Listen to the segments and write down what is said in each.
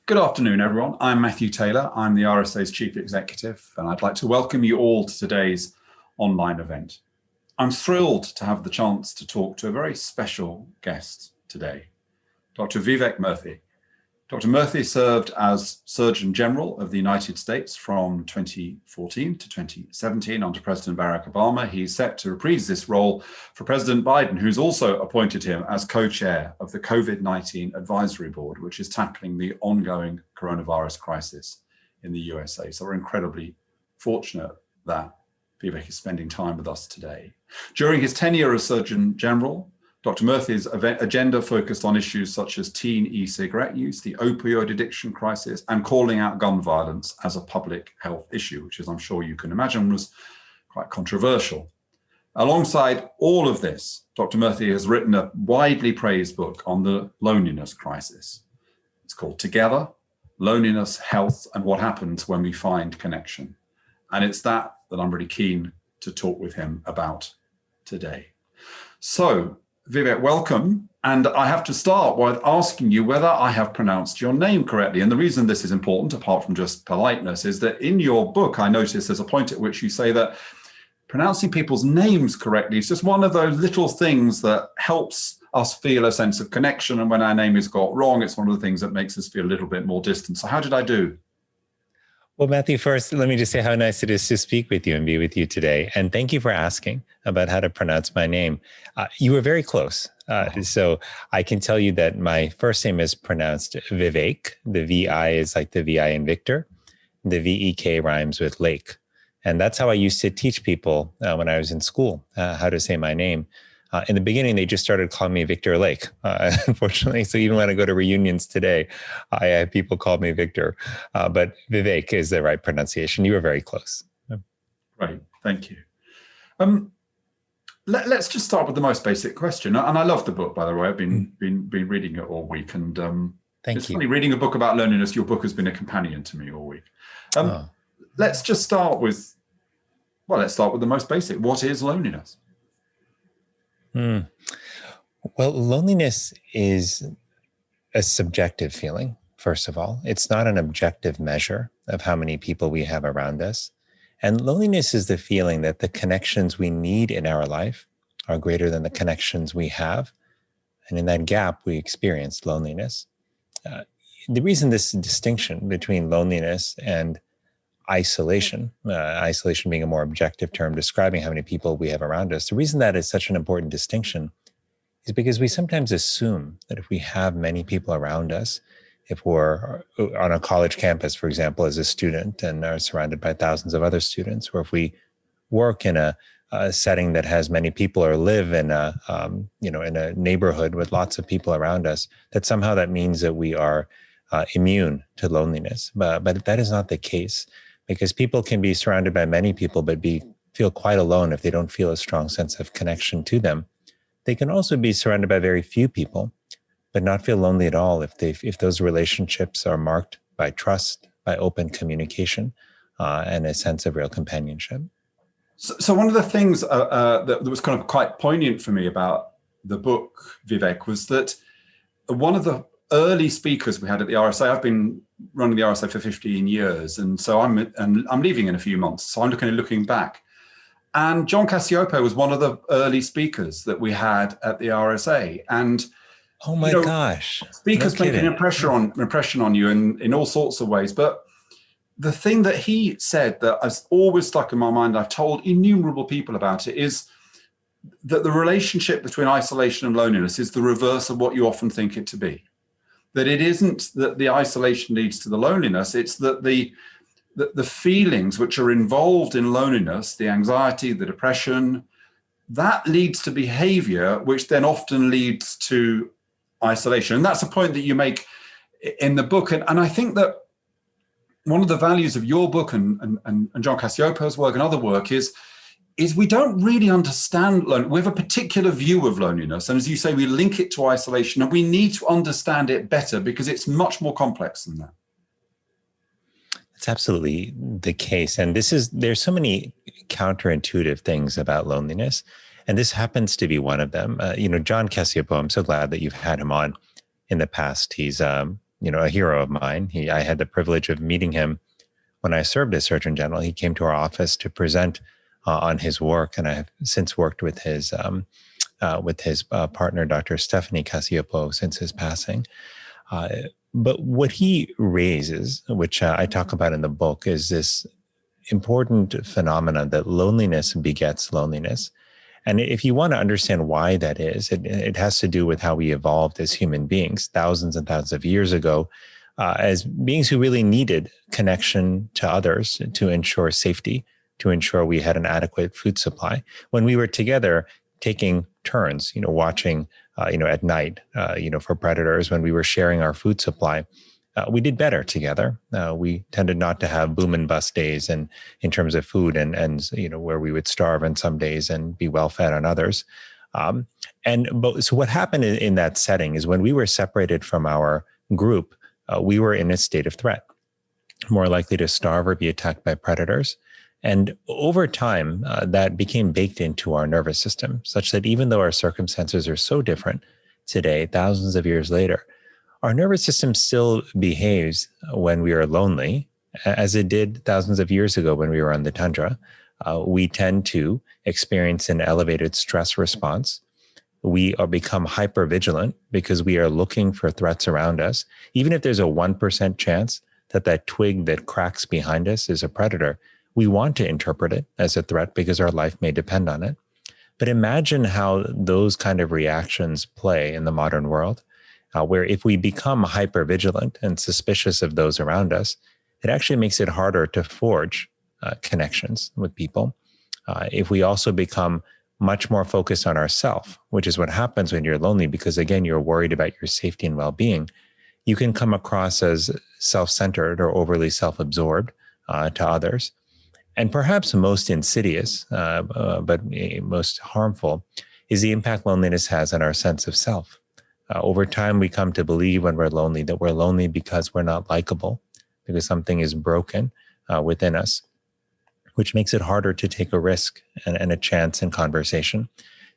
Good afternoon, everyone. I'm Matthew Taylor. I'm the RSA's Chief Executive, and I'd like to welcome you all to today's online event. I'm thrilled to have the chance to talk to a very special guest today, Dr. Vivek Murthy. Dr. Murthy served as Surgeon General of the United States from 2014 to 2017 under President Barack Obama. He's set to reprise this role for President Biden, who's also appointed him as co-chair of the COVID-19 Advisory Board, which is tackling the ongoing coronavirus crisis in the USA. So we're incredibly fortunate that Vivek is spending time with us today. During his tenure as Surgeon General, Dr. Murthy's agenda focused on issues such as teen e-cigarette use, the opioid addiction crisis, and calling out gun violence as a public health issue, which, as I'm sure you can imagine, was quite controversial. Alongside all of this, Dr. Murthy has written a widely praised book on the loneliness crisis. It's called Together: Loneliness, Health, and What Happens When We Find Connection. And it's that I'm really keen to talk with him about today. So, Vivek, welcome. And I have to start with asking you whether I have pronounced your name correctly. And the reason this is important, apart from just politeness, is that in your book, I noticed there's a point at which you say that pronouncing people's names correctly is just one of those little things that helps us feel a sense of connection. And when our name is got wrong, it's one of the things that makes us feel a little bit more distant. So how did I do? Well, Matthew, first, let me just say how nice it is to speak with you and be with you today. And thank you for asking about how to pronounce my name. You were very close. So I can tell you that my first name is pronounced Vivek. The VI is like the VI in Victor. The VEK rhymes with lake. And that's how I used to teach people when I was in school, how to say my name. In the beginning, they just started calling me Victor Lake, unfortunately. So even when I go to reunions today, I have people call me Victor. But Vivek is the right pronunciation. You were very close. Great, thank you. Let's just start with the most basic question. And I love the book, by the way. I've been reading it all week. And it's funny, reading a book about loneliness, your book has been a companion to me all week. Let's just start with, let's start with the most basic. What is loneliness? Well, loneliness is a subjective feeling, first of all. It's not an objective measure of how many people we have around us. And loneliness is the feeling that the connections we need in our life are greater than the connections we have. And in that gap, we experience loneliness. The reason this distinction between loneliness and isolation being a more objective term describing how many people we have around us, the reason that is such an important distinction is because we sometimes assume that if we have many people around us, if we're on a college campus, for example, as a student and are surrounded by thousands of other students, or if we work in a setting that has many people or live in in a neighborhood with lots of people around us, that somehow that means that we are immune to loneliness. But that is not the case. Because people can be surrounded by many people, but feel quite alone if they don't feel a strong sense of connection to them. They can also be surrounded by very few people, but not feel lonely at all if those relationships are marked by trust, by open communication, and a sense of real companionship. So one of the things that was kind of quite poignant for me about the book, Vivek, was that one of the early speakers we had at the RSA, I've been running the RSA for 15 years. And so I'm leaving in a few months. So I'm looking back. And John Cassiopo was one of the early speakers that we had at the RSA. And oh my gosh, speakers make an impression on you in all sorts of ways. But the thing that he said that has always stuck in my mind, I've told innumerable people about it, is that the relationship between isolation and loneliness is the reverse of what you often think it to be. That it isn't that the isolation leads to the loneliness, it's that the feelings which are involved in loneliness, the anxiety, the depression, that leads to behavior, which then often leads to isolation. And that's a point that you make in the book. And I think that one of the values of your book and John Cassiopo's work and other work is we don't really understand loneliness. We have a particular view of loneliness. And as you say, we link it to isolation, and we need to understand it better because it's much more complex than that. It's absolutely the case. And there's so many counterintuitive things about loneliness. And this happens to be one of them. John Cassiopo, I'm so glad that you've had him on in the past. He's a hero of mine. I had the privilege of meeting him when I served as Surgeon General. He came to our office to present on his work, and I have since worked with his partner, Dr. Stephanie Cassioppo, since his passing. But what he raises, which I talk about in the book, is this important phenomenon that loneliness begets loneliness. And if you want to understand why that is, it has to do with how we evolved as human beings thousands and thousands of years ago, as beings who really needed connection to others to ensure safety, to ensure we had an adequate food supply. When we were together, taking turns, watching, at night, for predators, when we were sharing our food supply, we did better together. We tended not to have boom and bust days, and in terms of food, and where we would starve on some days and be well fed on others. So what happened in that setting is when we were separated from our group, we were in a state of threat, more likely to starve or be attacked by predators. And over time, that became baked into our nervous system, such that even though our circumstances are so different today, thousands of years later, our nervous system still behaves when we are lonely, as it did thousands of years ago when we were on the tundra. We tend to experience an elevated stress response. We become hypervigilant because we are looking for threats around us. Even if there's a 1% chance that twig that cracks behind us is a predator, we want to interpret it as a threat because our life may depend on it. But imagine how those kind of reactions play in the modern world, where if we become hypervigilant and suspicious of those around us, it actually makes it harder to forge connections with people. If we also become much more focused on ourself, which is what happens when you're lonely, because again, you're worried about your safety and well-being, you can come across as self-centered or overly self-absorbed to others. And perhaps most insidious, but most harmful, is the impact loneliness has on our sense of self. Over time, we come to believe when we're lonely that we're lonely because we're not likable, because something is broken within us, which makes it harder to take a risk and a chance in conversation.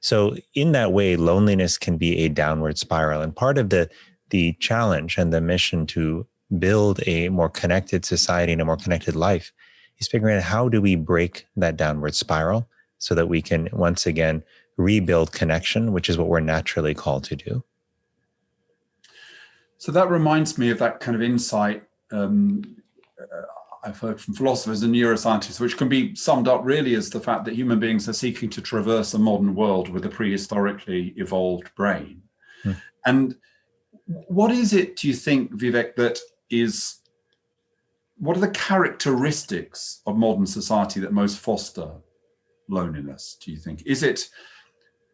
So in that way, loneliness can be a downward spiral. And part of the challenge and the mission to build a more connected society and a more connected life is figuring out how do we break that downward spiral so that we can once again rebuild connection, which is what we're naturally called to do. So that reminds me of that kind of insight I've heard from philosophers and neuroscientists, which can be summed up really as the fact that human beings are seeking to traverse a modern world with a prehistorically evolved brain. And what is it, do you think, Vivek, what are the characteristics of modern society that most foster loneliness, do you think? Is it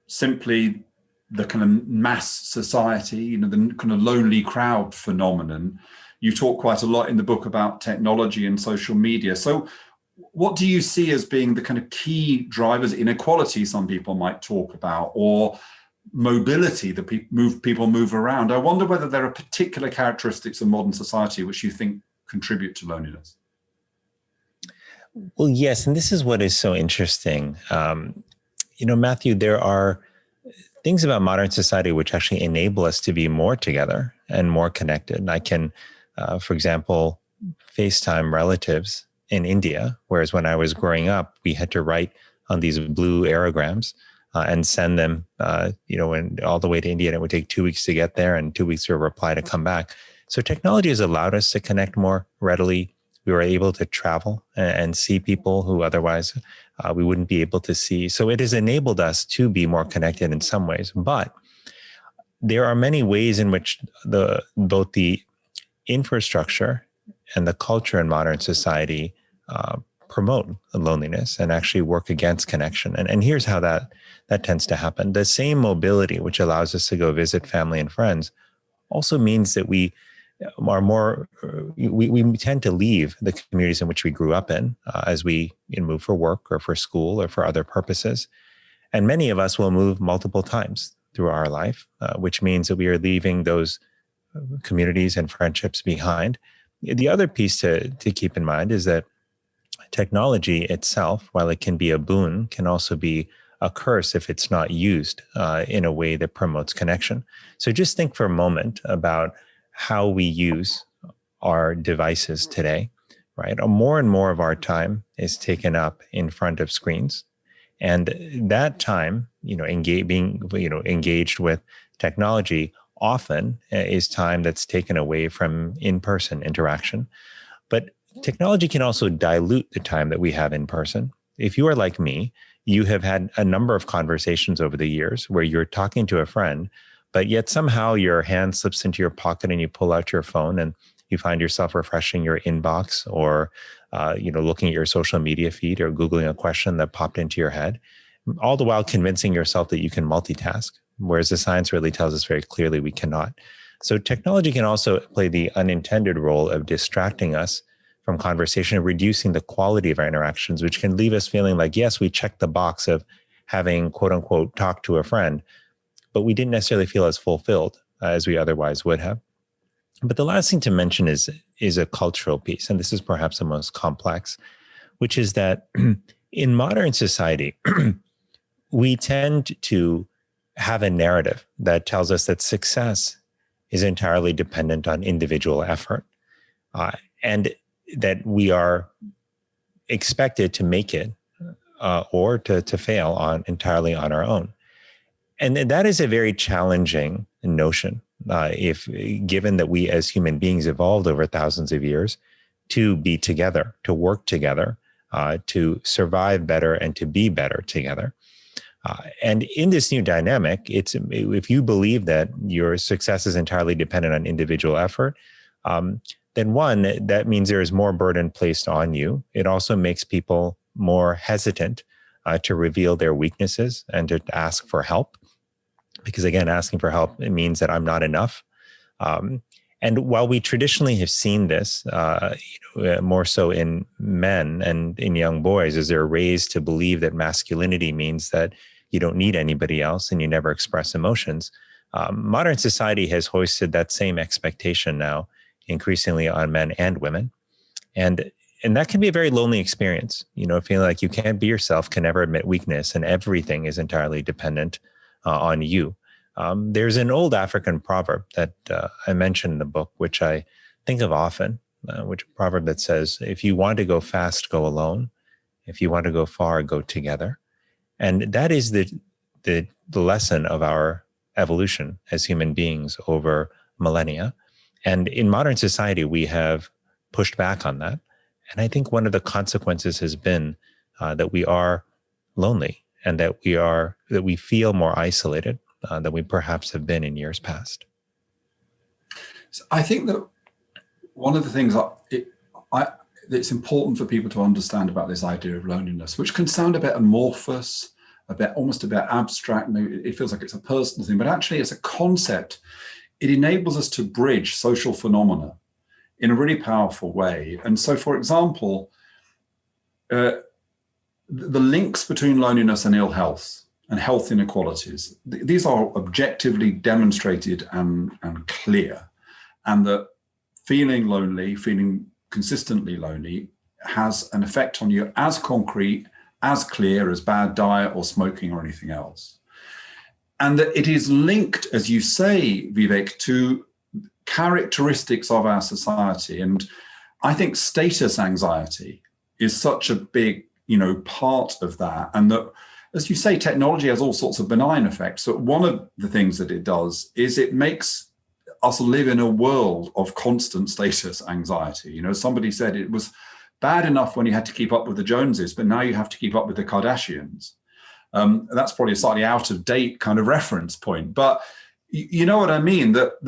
simply the kind of mass society, the kind of lonely crowd phenomenon? You talk quite a lot in the book about technology and social media. So what do you see as being the kind of key drivers? Inequality, some people might talk about, or mobility, that people move around. I wonder whether there are particular characteristics of modern society which you think contribute to loneliness. Well, yes, and this is what is so interesting. Matthew, there are things about modern society which actually enable us to be more together and more connected. I can, for example, FaceTime relatives in India, whereas when I was growing up, we had to write on these blue aerograms and send them, all the way to India. And it would take 2 weeks to get there and 2 weeks for a reply to come back. So technology has allowed us to connect more readily. We were able to travel and see people who otherwise we wouldn't be able to see. So it has enabled us to be more connected in some ways. But there are many ways in which both the infrastructure and the culture in modern society promote loneliness and actually work against connection. And here's how that tends to happen. The same mobility, which allows us to go visit family and friends, also means that we tend to leave the communities in which we grew up in as we move for work or for school or for other purposes. And many of us will move multiple times through our life, which means that we are leaving those communities and friendships behind. The other piece to keep in mind is that technology itself, while it can be a boon, can also be a curse if it's not used in a way that promotes connection. So just think for a moment about how we use our devices today, right? More and more of our time is taken up in front of screens. And that time, being engaged with technology often is time that's taken away from in-person interaction. But technology can also dilute the time that we have in person. If you are like me, you have had a number of conversations over the years where you're talking to a friend, but yet somehow your hand slips into your pocket and you pull out your phone and you find yourself refreshing your inbox or looking at your social media feed or Googling a question that popped into your head, all the while convincing yourself that you can multitask, whereas the science really tells us very clearly we cannot. So technology can also play the unintended role of distracting us from conversation and reducing the quality of our interactions, which can leave us feeling like, yes, we checked the box of having, quote unquote, talked to a friend, but we didn't necessarily feel as fulfilled as we otherwise would have. But the last thing to mention is a cultural piece, and this is perhaps the most complex, which is that in modern society, we tend to have a narrative that tells us that success is entirely dependent on individual effort, and that we are expected to make it or to fail entirely on our own. And that is a very challenging notion, if given that we as human beings evolved over thousands of years to be together, to work together, to survive better and to be better together. And in this new dynamic, if you believe that your success is entirely dependent on individual effort, then one, that means there is more burden placed on you. It also makes people more hesitant to reveal their weaknesses and to ask for help. Because again, asking for help, it means that I'm not enough. And while we traditionally have seen this more so in men and in young boys, as they're raised to believe that masculinity means that you don't need anybody else and you never express emotions, modern society has hoisted that same expectation now increasingly on men and women. And that can be a very lonely experience, feeling like you can't be yourself, can never admit weakness, and everything is entirely dependent on you. There's an old African proverb that I mentioned in the book, which I think of often, which proverb that says, if you want to go fast, go alone. If you want to go far, go together. And that is the lesson of our evolution as human beings over millennia. And in modern society, we have pushed back on that. And I think one of the consequences has been that we are lonely and that we feel more isolated than we perhaps have been in years past. So I think that one of the things that's important for people to understand about this idea of loneliness, which can sound a bit amorphous, almost a bit abstract, maybe it feels like it's a personal thing, but actually as a concept, it enables us to bridge social phenomena in a really powerful way. And so, for example, the links between loneliness and ill health and health inequalities, these are objectively demonstrated and clear. And that feeling lonely, feeling consistently lonely, has an effect on you as concrete, as clear as bad diet or smoking or anything else. And that it is linked, as you say, Vivek, to characteristics of our society. And I think status anxiety is such a big, part of that. And that, as you say, technology has all sorts of benign effects. So one of the things that it does is it makes us live in a world of constant status anxiety. Somebody said it was bad enough when you had to keep up with the Joneses, but now you have to keep up with the Kardashians. That's probably a slightly out of date kind of reference point, but you know what I mean? That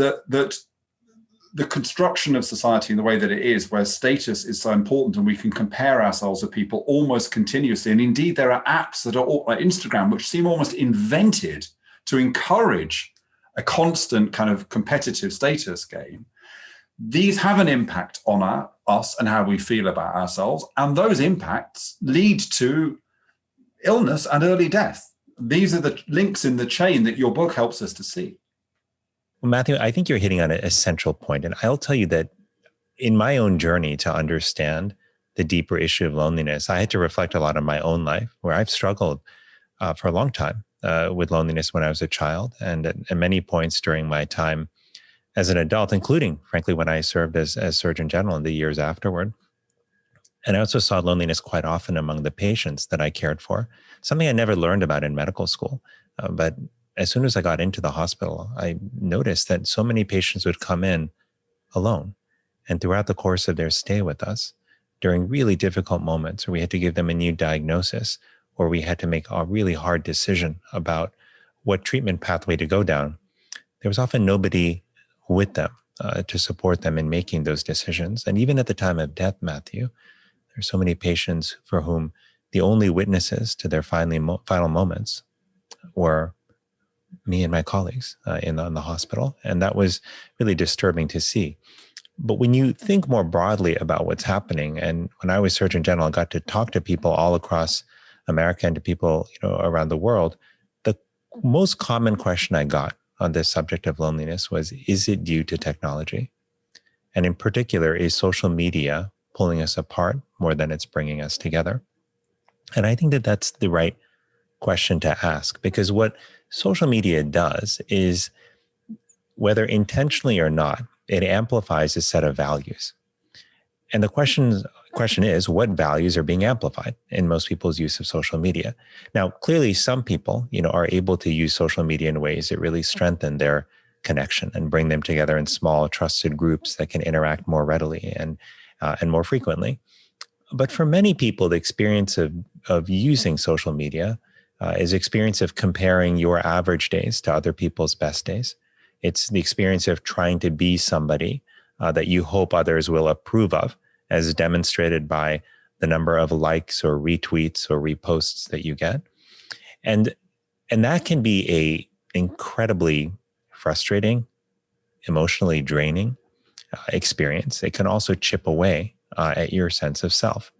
the construction of society in the way that it is, where status is so important and we can compare ourselves with people almost continuously. And indeed, there are apps that are like Instagram, which seem almost invented to encourage a constant kind of competitive status game. These have an impact on us and how we feel about ourselves. And those impacts lead to illness and early death. These are the links in the chain that your book helps us to see. Well, Matthew, I think you're hitting on a central point. And I'll tell you that in my own journey to understand the deeper issue of loneliness, I had to reflect a lot on my own life, where I've struggled for a long time with loneliness when I was a child. And at many points during my time as an adult, including, frankly, when I served as Surgeon General in the years afterward. And I also saw loneliness quite often among the patients that I cared for, something I never learned about in medical school. But as soon as I got into the hospital, I noticed that so many patients would come in alone. And throughout the course of their stay with us, during really difficult moments where we had to give them a new diagnosis, or we had to make a really hard decision about what treatment pathway to go down, there was often nobody with them to support them in making those decisions. And even at the time of death, Matthew, there's so many patients for whom the only witnesses to their final moments were me and my colleagues in the hospital. And that was really disturbing to see. But when you think more broadly about what's happening, and when I was Surgeon General, I got to talk to people all across America and to people, around the world, the most common question I got on this subject of loneliness was, is it due to technology? And in particular, is social media pulling us apart more than it's bringing us together? And I think that that's the right question to ask, because what social media does is, whether intentionally or not, it amplifies a set of values. And the question is, what values are being amplified in most people's use of social media? Now, clearly, some people, are able to use social media in ways that really strengthen their connection and bring them together in small, trusted groups that can interact more readily and more frequently. But for many people, the experience of using social media is the experience of comparing your average days to other people's best days. It's the experience of trying to be somebody that you hope others will approve of, as demonstrated by the number of likes or retweets or reposts that you get. And that can be a incredibly frustrating, emotionally draining experience. It can also chip away at your sense of self.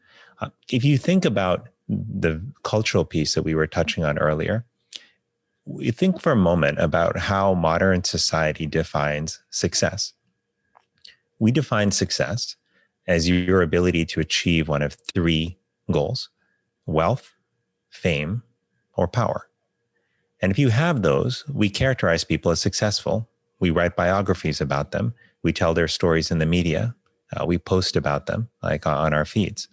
If you think about the cultural piece that we were touching on earlier, we think for a moment about how modern society defines success. We define success as your ability to achieve one of three goals: wealth, fame, or power. And if you have those, we characterize people as successful. We write biographies about them. We tell their stories in the media. We post about them, like on our feeds.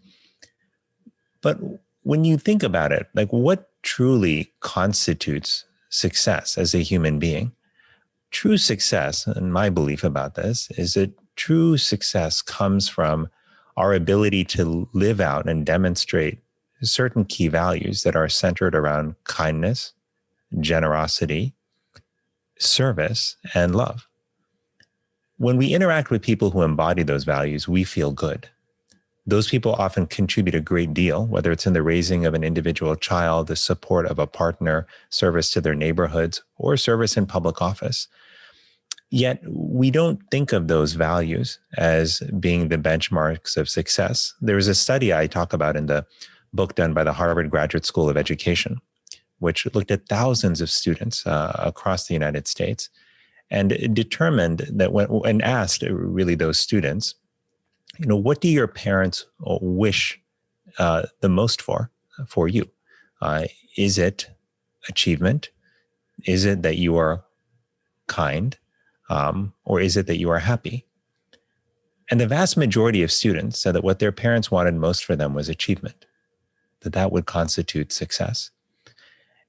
But when you think about it, like, what truly constitutes success as a human being? True success, and my belief about this, is that true success comes from our ability to live out and demonstrate certain key values that are centered around kindness, generosity, service, and love. When we interact with people who embody those values, we feel good. Those people often contribute a great deal, whether it's in the raising of an individual child, the support of a partner, service to their neighborhoods, or service in public office. Yet we don't think of those values as being the benchmarks of success. There was a study I talk about in the book done by the Harvard Graduate School of Education, which looked at thousands of students across the United States, and determined that when asked really those students, what do your parents wish the most for you? Is it achievement? Is it that you are kind? Or is it that you are happy? And the vast majority of students said that what their parents wanted most for them was achievement, that would constitute success.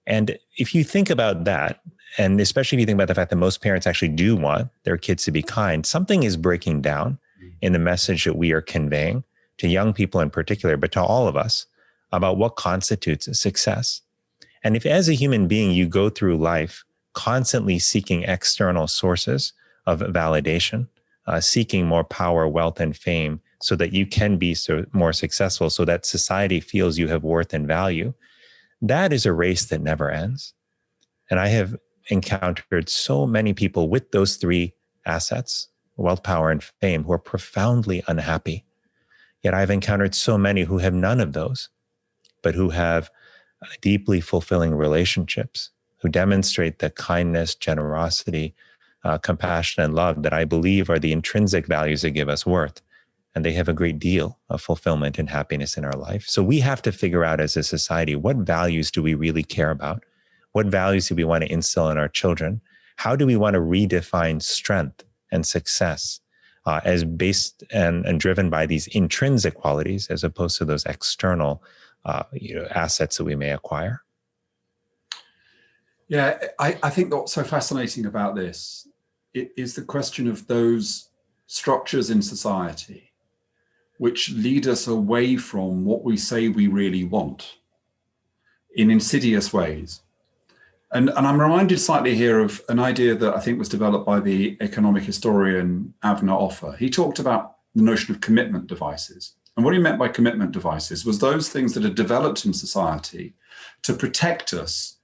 And if you think about that, and especially if you think about the fact that most parents actually do want their kids to be kind, something is breaking down in the message that we are conveying to young people in particular, but to all of us, about what constitutes success. And if as a human being, you go through life constantly seeking external sources of validation, seeking more power, wealth, and fame so that you can be more successful, so that society feels you have worth and value, that is a race that never ends. And I have encountered so many people with those three assets, wealth, power, and fame, who are profoundly unhappy. Yet I've encountered so many who have none of those, but who have deeply fulfilling relationships, who demonstrate the kindness, generosity, compassion, and love that I believe are the intrinsic values that give us worth. And they have a great deal of fulfillment and happiness in our life. So we have to figure out as a society, what values do we really care about? What values do we want to instill in our children? How do we want to redefine strength and success as based and driven by these intrinsic qualities as opposed to those external assets that we may acquire? Yeah, I think what's so fascinating about this is the question of those structures in society which lead us away from what we say we really want in insidious ways. And I'm reminded slightly here of an idea that I think was developed by the economic historian Avner Offer. He talked about the notion of commitment devices. And what he meant by commitment devices was those things that are developed in society to protect us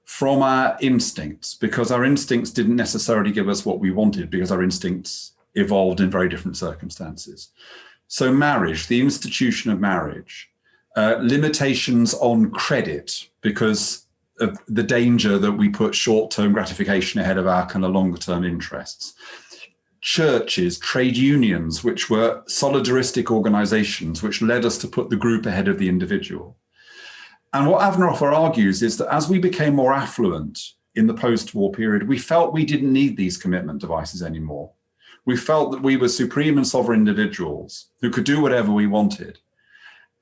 from our instincts, because our instincts didn't necessarily give us what we wanted, because our instincts evolved in very different circumstances. So marriage, the institution of marriage, limitations on credit, because of the danger that we put short-term gratification ahead of our kind of longer-term interests. Churches, trade unions, which were solidaristic organizations, which led us to put the group ahead of the individual. And what Avner Offer argues is that as we became more affluent in the post-war period, we felt we didn't need these commitment devices anymore. We felt that we were supreme and sovereign individuals who could do whatever we wanted.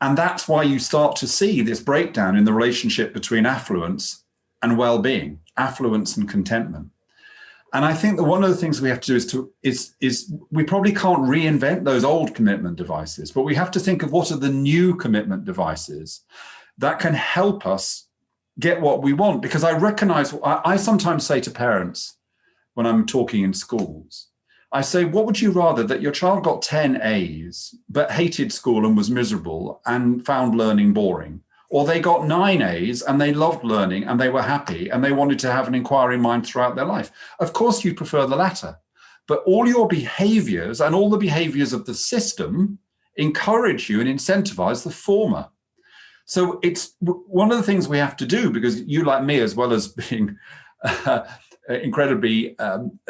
And that's why you start to see this breakdown in the relationship between affluence and well-being, affluence and contentment. And I think that one of the things we have to do is we probably can't reinvent those old commitment devices, but we have to think of what are the new commitment devices that can help us get what we want. Because I recognize, I sometimes say to parents when I'm talking in schools, I say, what would you rather, that your child got 10 A's, but hated school and was miserable and found learning boring? Or they got 9 A's and they loved learning and they were happy and they wanted to have an inquiring mind throughout their life? Of course, you prefer the latter. But all your behaviors and all the behaviors of the system encourage you and incentivize the former. So it's one of the things we have to do, because you, like me, as well as being incredibly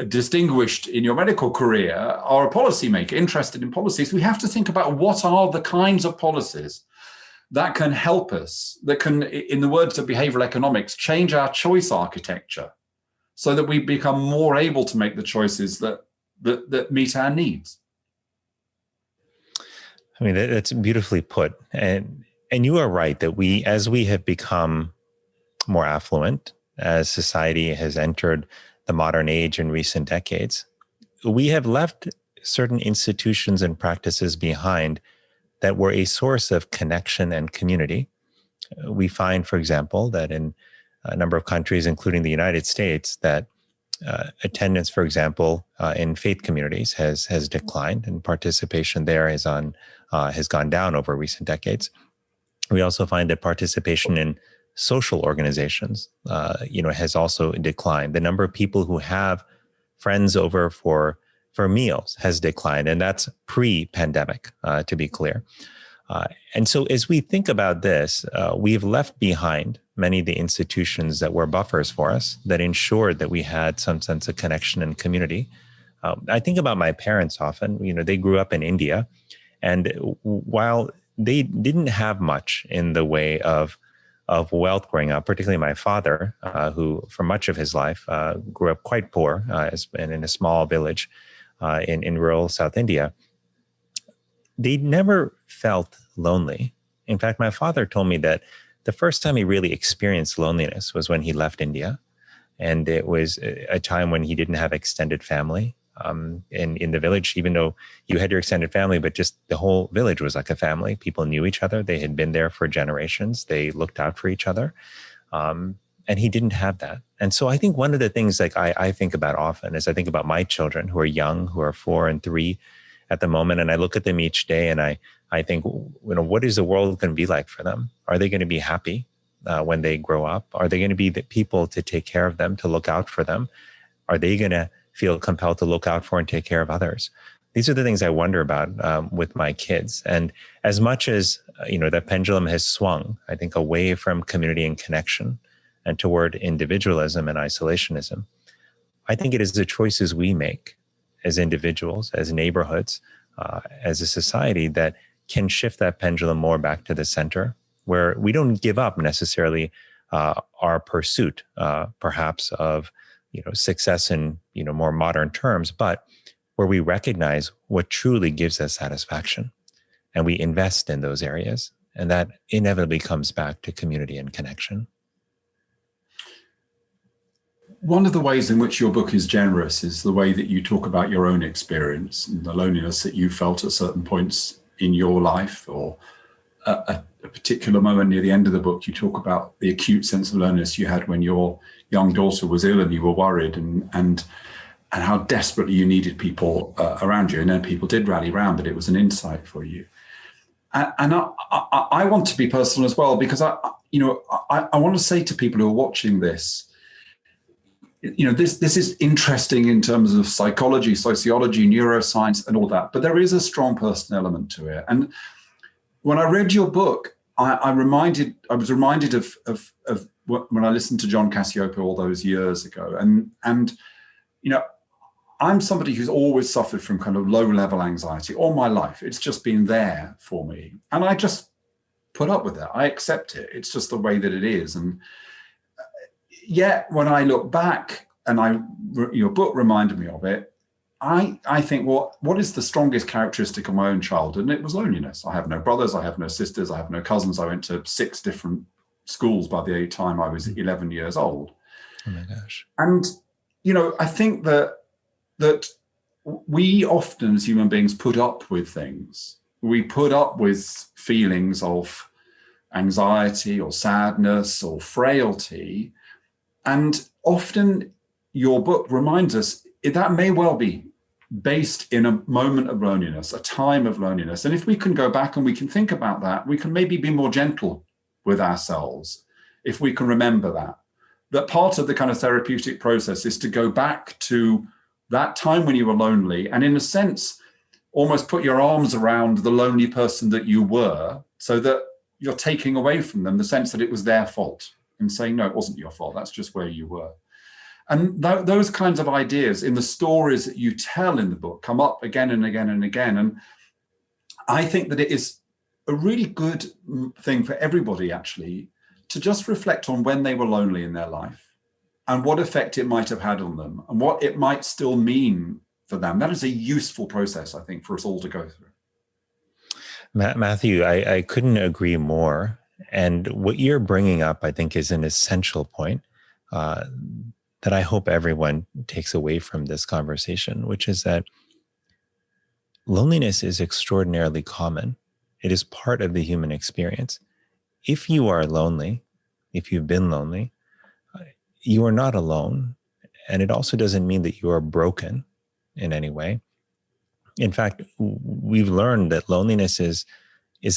distinguished in your medical career, are a policymaker interested in policies. We have to think about what are the kinds of policies that can help us, that can, in the words of behavioral economics, change our choice architecture so that we become more able to make the choices that meet our needs. I mean, that's beautifully put. And you are right that as we have become more affluent, as society has entered the modern age in recent decades, we have left certain institutions and practices behind that were a source of connection and community. We find, for example, that in a number of countries, including the United States, that attendance, for example, in faith communities has declined, and participation there has gone down over recent decades. We also find that participation in social organizations, has also declined. The number of people who have friends over for meals has declined, and that's pre-pandemic, to be clear. And so as we think about this, we've left behind many of the institutions that were buffers for us, that ensured that we had some sense of connection and community. I think about my parents often. They grew up in India, and while they didn't have much in the way of wealth growing up, particularly my father, who for much of his life grew up quite poor and in a small village in rural South India, they never felt lonely. In fact, my father told me that the first time he really experienced loneliness was when he left India. And it was a time when he didn't have extended family in the village, even though you had your extended family, but just the whole village was like a family. People knew each other. They had been there for generations. They looked out for each other. And he didn't have that. And so I think one of the things like I think about often is I think about my children who are young, who are 4 and 3 at the moment. And I look at them each day and I think, what is the world going to be like for them? Are they going to be happy when they grow up? Are they going to be the people to take care of them, to look out for them? Are they going to feel compelled to look out for and take care of others? These are the things I wonder about with my kids. And as much as, the pendulum has swung, I think, away from community and connection and toward individualism and isolationism, I think it is the choices we make as individuals, as neighborhoods, as a society that can shift that pendulum more back to the center, where we don't give up necessarily our pursuit, perhaps, of success in, more modern terms, but where we recognize what truly gives us satisfaction and we invest in those areas. And that inevitably comes back to community and connection. One of the ways in which your book is generous is the way that you talk about your own experience and the loneliness that you felt at certain points in your life, or a particular moment near the end of the book. You talk about the acute sense of loneliness you had when your young daughter was ill and you were worried, and how desperately you needed people around you. And then people did rally around, but it was an insight for you. And I want to be personal as well, because I want to say to people who are watching this, this is interesting in terms of psychology, sociology, neuroscience, and all that, but there is a strong personal element to it. And when I read your book, I was reminded of when I listened to John Cassiopo all those years ago, and I'm somebody who's always suffered from kind of low-level anxiety all my life. It's just been there for me, and I just put up with it. I accept it. It's just the way that it is. And yet, when I look back, and your book reminded me of it, I think, well, what is the strongest characteristic of my own childhood? And it was loneliness. I have no brothers, I have no sisters, I have no cousins. I went to 6 different schools by the time I was 11 years old. Oh my gosh. And, I think that we often as human beings put up with things. We put up with feelings of anxiety or sadness or frailty. And often your book reminds us that may well be based in a moment of loneliness, a time of loneliness. And if we can go back and we can think about that, we can maybe be more gentle with ourselves if we can remember that part of the kind of therapeutic process is to go back to that time when you were lonely and, in a sense, almost put your arms around the lonely person that you were, so that you're taking away from them the sense that it was their fault and saying, no, it wasn't your fault. That's just where you were. And those kinds of ideas in the stories that you tell in the book come up again and again and again. And I think that it is a really good thing for everybody, actually, to just reflect on when they were lonely in their life and what effect it might have had on them and what it might still mean for them. That is a useful process, I think, for us all to go through. Matthew, I couldn't agree more. And what you're bringing up, I think, is an essential point that I hope everyone takes away from this conversation, which is that loneliness is extraordinarily common. It is part of the human experience. If you are lonely, if you've been lonely, you are not alone. And it also doesn't mean that you are broken in any way. In fact, we've learned that loneliness is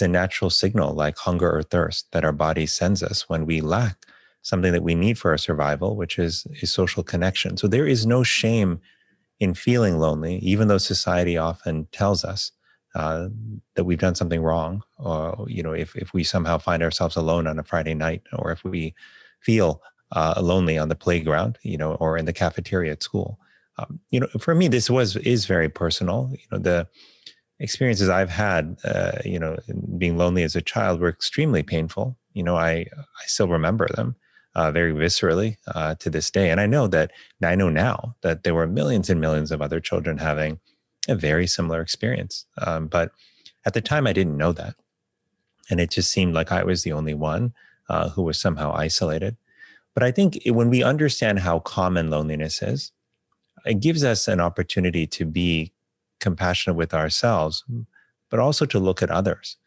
a natural signal, like hunger or thirst, that our body sends us when we lack something that we need for our survival, which is social connection. So there is no shame in feeling lonely, even though society often tells us that we've done something wrong, or if we somehow find ourselves alone on a Friday night, or if we feel lonely on the playground, or in the cafeteria at school. For me, this is very personal. The experiences I've had, being lonely as a child were extremely painful. I still remember them very viscerally to this day. And I know now that there were millions and millions of other children having a very similar experience. But at the time, I didn't know that. And it just seemed like I was the only one who was somehow isolated. But I think when we understand how common loneliness is, it gives us an opportunity to be compassionate with ourselves, but also to look at others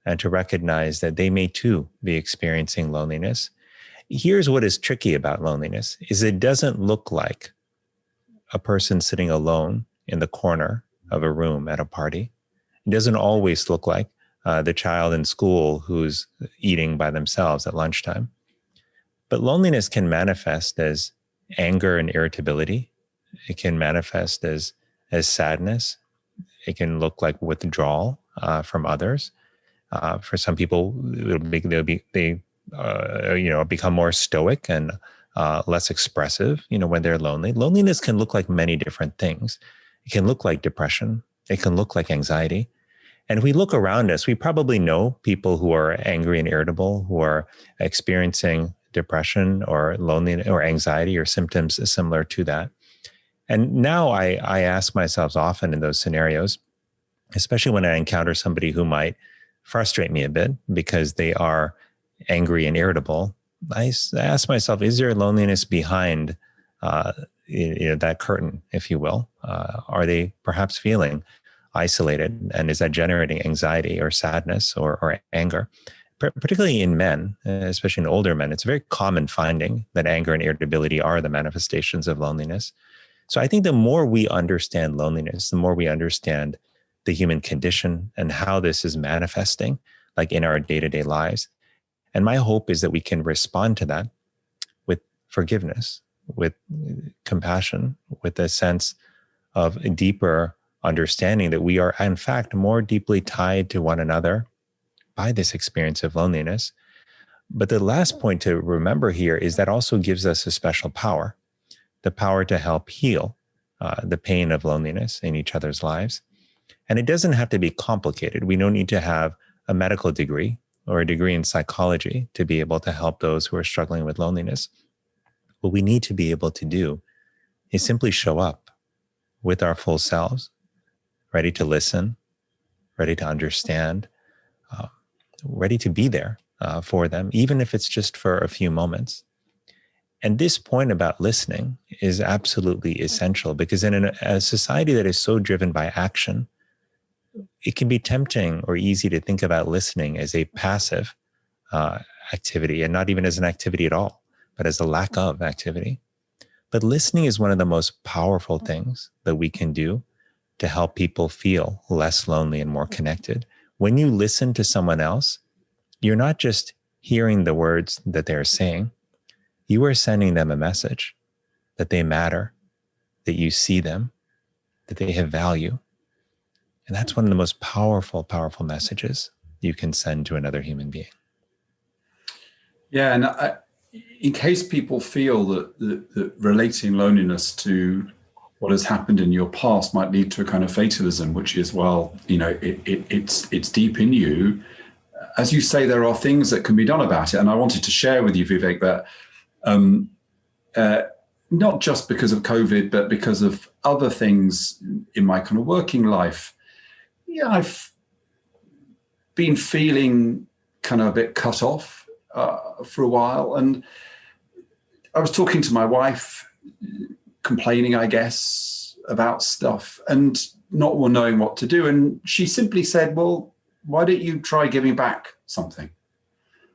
and to recognize that they may too be experiencing loneliness. Here's what is tricky about loneliness, is it doesn't look like a person sitting alone in the corner of a room at a party. It doesn't always look like the child in school who's eating by themselves at lunchtime. But loneliness can manifest as anger and irritability. It can manifest as sadness. It can look like withdrawal from others. For some people, they become more stoic and less expressive, when they're lonely. Loneliness can look like many different things. It can look like depression. It can look like anxiety. And if we look around us, we probably know people who are angry and irritable, who are experiencing depression or loneliness or anxiety or symptoms similar to that. And now I ask myself often in those scenarios, especially when I encounter somebody who might frustrate me a bit because they are angry and irritable, I ask myself, is there loneliness behind that curtain, if you will? Are they perhaps feeling isolated? And is that generating anxiety or sadness or anger? Particularly in men, especially in older men, it's a very common finding that anger and irritability are the manifestations of loneliness. So I think the more we understand loneliness, the more we understand the human condition and how this is manifesting, like in our day-to-day lives. And my hope is that we can respond to that with forgiveness, with compassion, with a sense of a deeper understanding that we are, in fact, more deeply tied to one another by this experience of loneliness. But the last point to remember here is that also gives us a special power, the power to help heal the pain of loneliness in each other's lives. And it doesn't have to be complicated. We don't need to have a medical degree or a degree in psychology to be able to help those who are struggling with loneliness. What we need to be able to do is simply show up with our full selves, ready to listen, ready to understand, ready to be there for them, even if it's just for a few moments. And this point about listening is absolutely essential because in a society that is so driven by action, it can be tempting or easy to think about listening as a passive activity and not even as an activity at all, but as a lack of activity. But listening is one of the most powerful things that we can do to help people feel less lonely and more connected. When you listen to someone else, you're not just hearing the words that they're saying, you are sending them a message that they matter, that you see them, that they have value. And that's one of the most powerful messages you can send to another human being. Yeah, and in case people feel that relating loneliness to what has happened in your past might lead to a kind of fatalism, which is, well, it's deep in you. As you say, there are things that can be done about it. And I wanted to share with you, Vivek, that not just because of COVID, but because of other things in my kind of working life, I've been feeling kind of a bit cut off for a while. And I was talking to my wife, complaining, I guess, about stuff and not knowing what to do. And she simply said, well, why don't you try giving back something?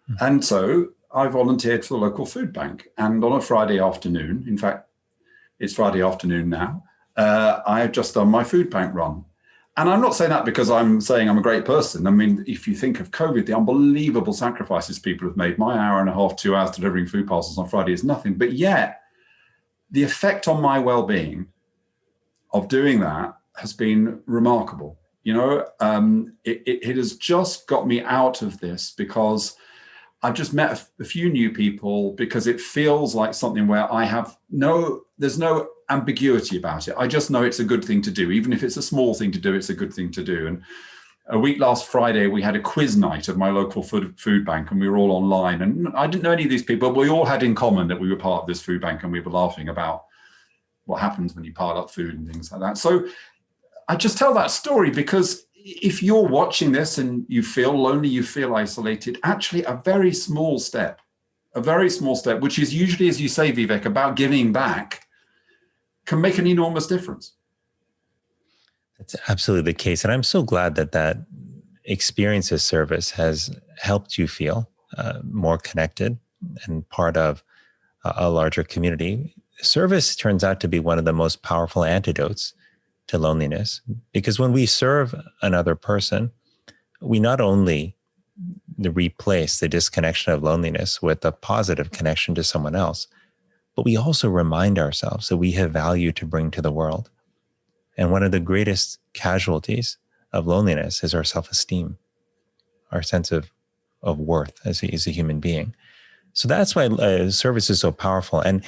Mm-hmm. And so I volunteered for the local food bank. And on a Friday afternoon, in fact, it's Friday afternoon now, I have just done my food bank run. And I'm not saying that because I'm saying I'm a great person. I mean, if you think of COVID, the unbelievable sacrifices people have made, my hour and a half, 2 hours delivering food parcels on Friday is nothing. But yet, the effect on my well-being of doing that has been remarkable. It has just got me out of this because I've just met a few new people, because it feels like something where there's no ambiguity about it. I just know it's a good thing to do. Even if it's a small thing to do, it's a good thing to do. And a week last Friday, we had a quiz night of my local food bank, and we were all online. And I didn't know any of these people, but we all had in common that we were part of this food bank, and we were laughing about what happens when you pile up food and things like that. So I just tell that story because if you're watching this and you feel lonely, you feel isolated, actually a very small step, which is usually, as you say, Vivek, about giving back, can make an enormous difference. That's absolutely the case. And I'm so glad that experience of service has helped you feel more connected and part of a larger community. Service turns out to be one of the most powerful antidotes to loneliness, because when we serve another person, we not only replace the disconnection of loneliness with a positive connection to someone else, but we also remind ourselves that we have value to bring to the world. And one of the greatest casualties of loneliness is our self-esteem, our sense of worth as a human being. So that's why service is so powerful. And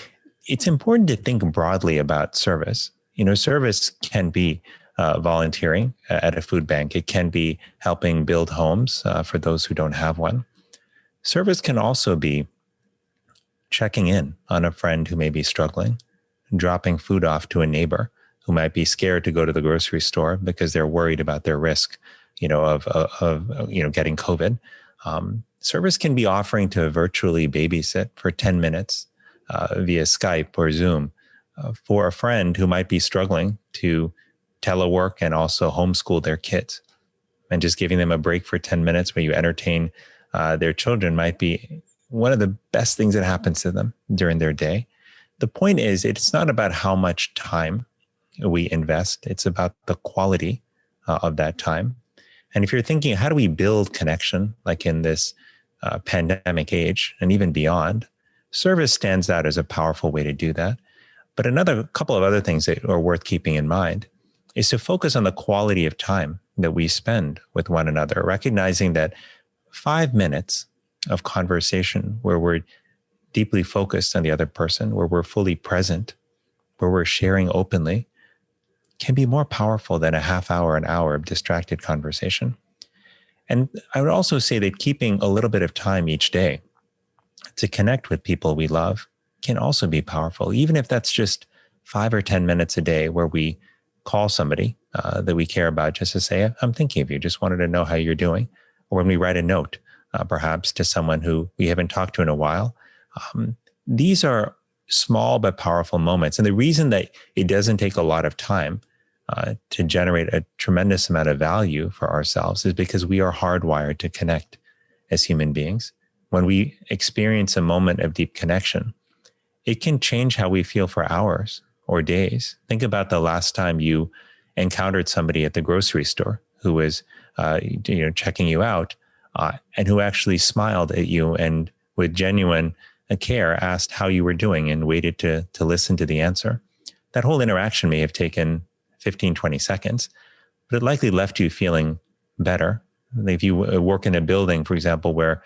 it's important to think broadly about service. Service can be volunteering at a food bank. It can be helping build homes for those who don't have one. Service can also be checking in on a friend who may be struggling, dropping food off to a neighbor who might be scared to go to the grocery store because they're worried about their risk, of getting COVID. Service can be offering to virtually babysit for 10 minutes via Skype or Zoom for a friend who might be struggling to telework and also homeschool their kids. And just giving them a break for 10 minutes where you entertain their children might be one of the best things that happens to them during their day. The point is, it's not about how much time we invest. It's about the quality of that time. And if you're thinking, how do we build connection, like in this pandemic age and even beyond, service stands out as a powerful way to do that. But another couple of other things that are worth keeping in mind is to focus on the quality of time that we spend with one another, recognizing that 5 minutes of conversation where we're deeply focused on the other person, where we're fully present, where we're sharing openly, can be more powerful than a half hour, an hour of distracted conversation. And I would also say that keeping a little bit of time each day to connect with people we love can also be powerful, even if that's just 5 or 10 minutes a day where we call somebody that we care about just to say, I'm thinking of you, just wanted to know how you're doing. Or when we write a note, perhaps to someone who we haven't talked to in a while. These are small but powerful moments. And the reason that it doesn't take a lot of time to generate a tremendous amount of value for ourselves is because we are hardwired to connect as human beings. When we experience a moment of deep connection, it can change how we feel for hours or days. Think about the last time you encountered somebody at the grocery store who was checking you out and who actually smiled at you and with genuine care asked how you were doing and waited to listen to the answer. That whole interaction may have taken 15, 20 seconds, but it likely left you feeling better. If you work in a building, for example, where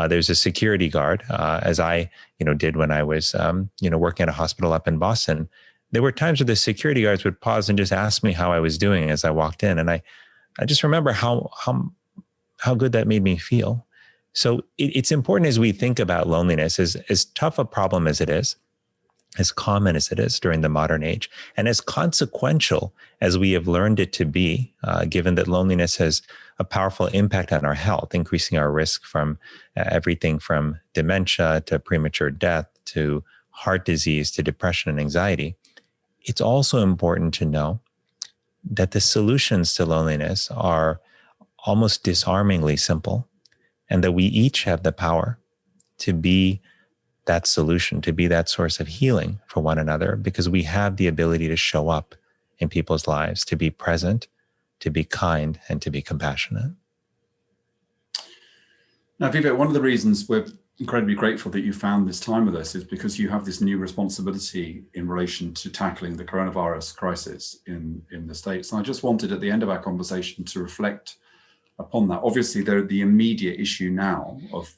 there's a security guard, as I did when I was working at a hospital up in Boston, there were times where the security guards would pause and just ask me how I was doing as I walked in. And I just remember how good that made me feel. So it's important as we think about loneliness, as tough a problem as it is, as common as it is during the modern age, and as consequential as we have learned it to be, given that loneliness has a powerful impact on our health, increasing our risk from everything from dementia to premature death to heart disease to depression and anxiety. It's also important to know that the solutions to loneliness are almost disarmingly simple, and that we each have the power to be that solution, to be that source of healing for one another, because we have the ability to show up in people's lives, to be present, to be kind, and to be compassionate. Now, Vivek, one of the reasons we're incredibly grateful that you found this time with us is because you have this new responsibility in relation to tackling the coronavirus crisis in the States. And I just wanted at the end of our conversation to reflect upon that. Obviously, the immediate issue now of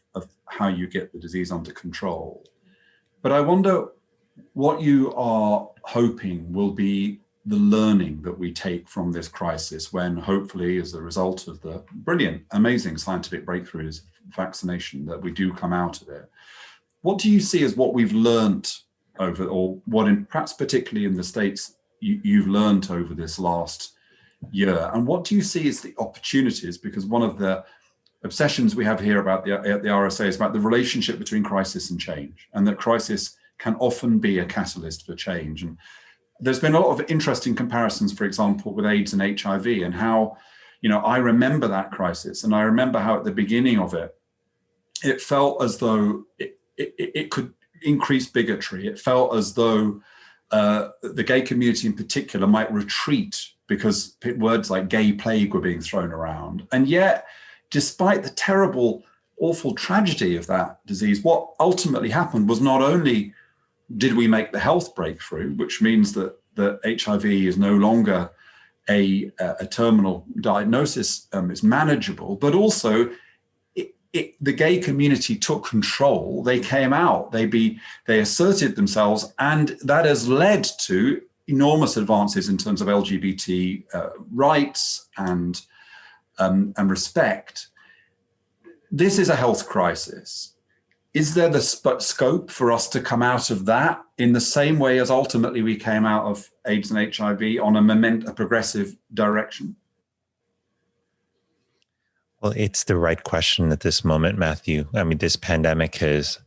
how you get the disease under control. But I wonder what you are hoping will be the learning that we take from this crisis when hopefully, as a result of the brilliant, amazing scientific breakthroughs, vaccination, that we do come out of it. What do you see as what we've learnt over, or what perhaps particularly in the States, you've learnt over this last year? And what do you see as the opportunities? Because one of the obsessions we have here about the RSA is about the relationship between crisis and change, and that crisis can often be a catalyst for change. And there's been a lot of interesting comparisons, for example, with AIDS and HIV, and how, I remember that crisis, and I remember how at the beginning of it, it felt as though it could increase bigotry. It felt as though the gay community in particular might retreat because words like gay plague were being thrown around. And yet, despite the terrible, awful tragedy of that disease, what ultimately happened was not only did we make the health breakthrough, which means that HIV is no longer a terminal diagnosis, it's manageable, but also the gay community took control. They came out, they asserted themselves, and that has led to enormous advances in terms of LGBT rights and respect. This is a health crisis. is there the scope for us to come out of that in the same way as ultimately we came out of AIDS and HIV on a progressive direction? Well, it's the right question at this moment, Matthew. I mean, this pandemic has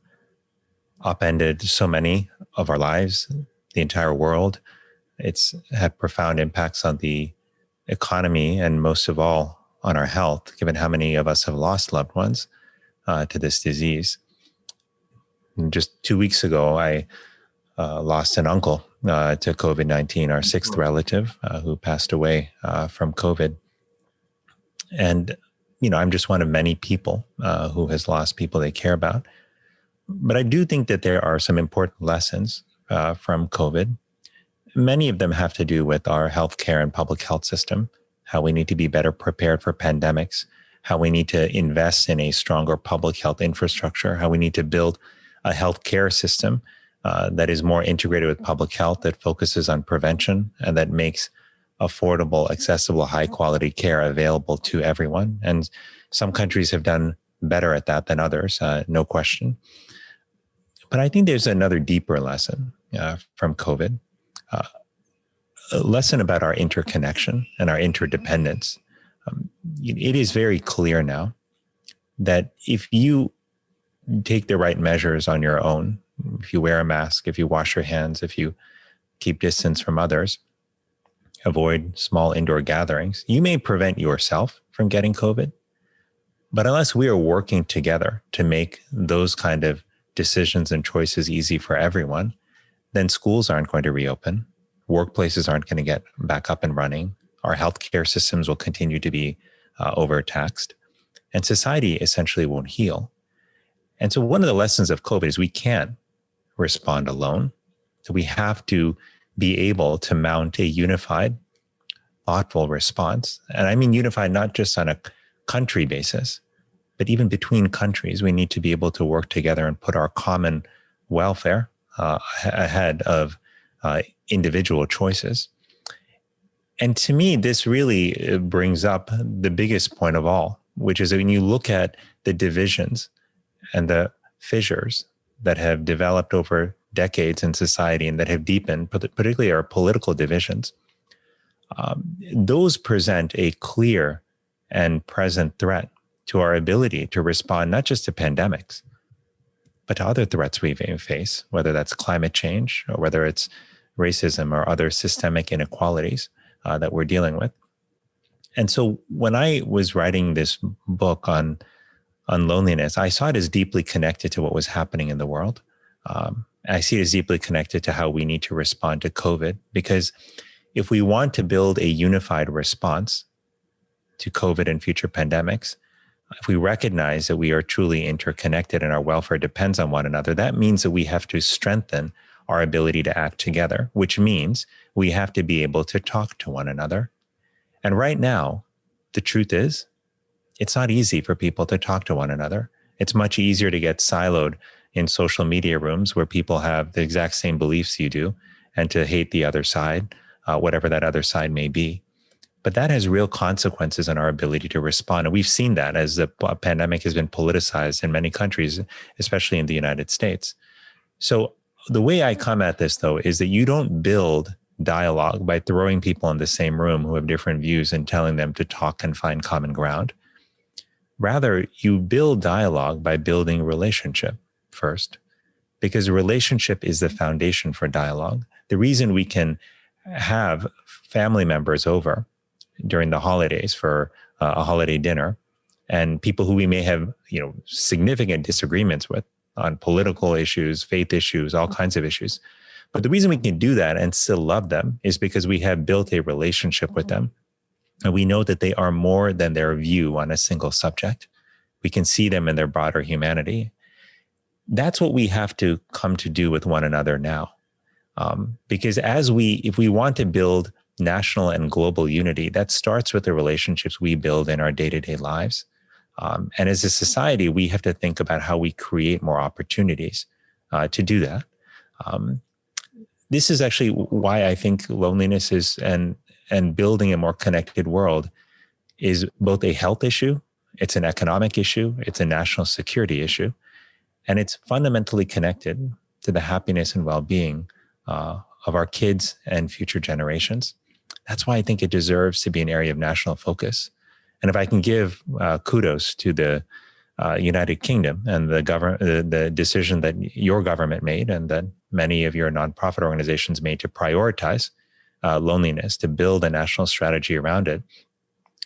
upended so many of our lives, the entire world. It's had profound impacts on the economy and most of all on our health, given how many of us have lost loved ones to this disease. And just 2 weeks ago, I lost an uncle to COVID-19, our sixth relative who passed away from COVID. And, I'm just one of many people who has lost people they care about. But I do think that there are some important lessons from COVID. Many of them have to do with our healthcare and public health system, how we need to be better prepared for pandemics, how we need to invest in a stronger public health infrastructure, how we need to build a healthcare system that is more integrated with public health, that focuses on prevention and that makes affordable, accessible, high quality care available to everyone. And some countries have done better at that than others, no question. But I think there's another deeper lesson from COVID, a lesson about our interconnection and our interdependence. It is very clear now that if you take the right measures on your own, if you wear a mask, if you wash your hands, if you keep distance from others, avoid small indoor gatherings, you may prevent yourself from getting COVID. But unless we are working together to make those kind of decisions and choices easy for everyone, then schools aren't going to reopen. Workplaces aren't going to get back up and running. Our healthcare systems will continue to be overtaxed. And society essentially won't heal. And so one of the lessons of COVID is we can't respond alone. So we have to be able to mount a unified, thoughtful response. And I mean unified not just on a country basis, but even between countries. We need to be able to work together and put our common welfare ahead of individual choices. And to me, this really brings up the biggest point of all, which is that when you look at the divisions and the fissures that have developed over decades in society and that have deepened, particularly our political divisions, those present a clear and present threat to our ability to respond not just to pandemics, but to other threats we face, whether that's climate change or whether it's racism or other systemic inequalities that we're dealing with. And so when I was writing this book on loneliness, I saw it as deeply connected to what was happening in the world. I see it as deeply connected to how we need to respond to COVID, because if we want to build a unified response to COVID and future pandemics, if we recognize that we are truly interconnected and our welfare depends on one another, that means that we have to strengthen our ability to act together, which means we have to be able to talk to one another. And right now, the truth is, it's not easy for people to talk to one another. It's much easier to get siloed in social media rooms where people have the exact same beliefs you do and to hate the other side, whatever that other side may be. But that has real consequences on our ability to respond. And we've seen that as the pandemic has been politicized in many countries, especially in the United States. So the way I come at this, though, is that you don't build dialogue by throwing people in the same room who have different views and telling them to talk and find common ground. Rather, you build dialogue by building relationship first, because relationship is the foundation for dialogue. The reason we can have family members over during the holidays for a holiday dinner, and people who we may have, significant disagreements with on political issues, faith issues, all kinds of issues. But the reason we can do that and still love them is because we have built a relationship with them. And we know that they are more than their view on a single subject. We can see them in their broader humanity. That's what we have to come to do with one another now. Because if we want to build national and global unity, that starts with the relationships we build in our day-to-day lives. And as a society, we have to think about how we create more opportunities to do that. This is actually why I think loneliness is and building a more connected world is both a health issue, it's an economic issue, it's a national security issue. And it's fundamentally connected to the happiness and well-being of our kids and future generations. That's why I think it deserves to be an area of national focus. And if I can give kudos to the United Kingdom and the decision that your government made and that many of your nonprofit organizations made to prioritize loneliness, to build a national strategy around it,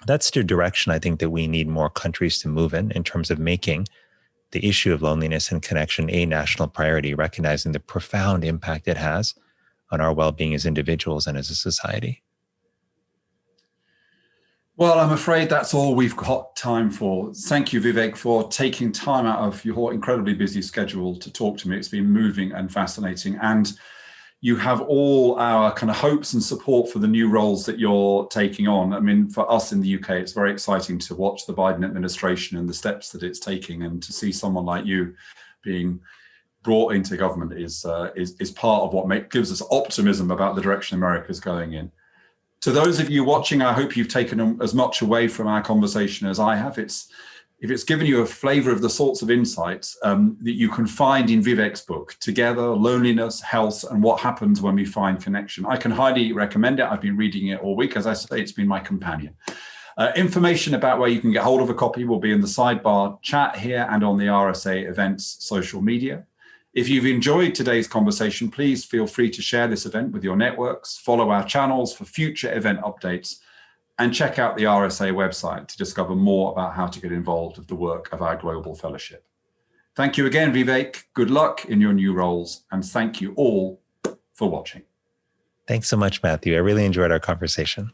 that's the direction I think that we need more countries to move in terms of making the issue of loneliness and connection a national priority, recognizing the profound impact it has on our well-being as individuals and as a society. Well, I'm afraid that's all we've got time for. Thank you, Vivek, for taking time out of your incredibly busy schedule to talk to me. It's been moving and fascinating. And you have all our kind of hopes and support for the new roles that you're taking on. I mean, for us in the UK, it's very exciting to watch the Biden administration and the steps that it's taking, and to see someone like you being brought into government is part of what gives us optimism about the direction America's going in. To those of you watching, I hope you've taken as much away from our conversation as I have. If it's given you a flavor of the sorts of insights that you can find in Vivek's book, Together, Loneliness, Health, and What Happens When We Find Connection, I can highly recommend it. I've been reading it all week. As I say, it's been my companion. Information about where you can get hold of a copy will be in the sidebar chat here and on the RSA Events social media. If you've enjoyed today's conversation, please feel free to share this event with your networks, follow our channels for future event updates, and check out the RSA website to discover more about how to get involved with the work of our global fellowship. Thank you again, Vivek. Good luck in your new roles, and thank you all for watching. Thanks so much, Matthew. I really enjoyed our conversation.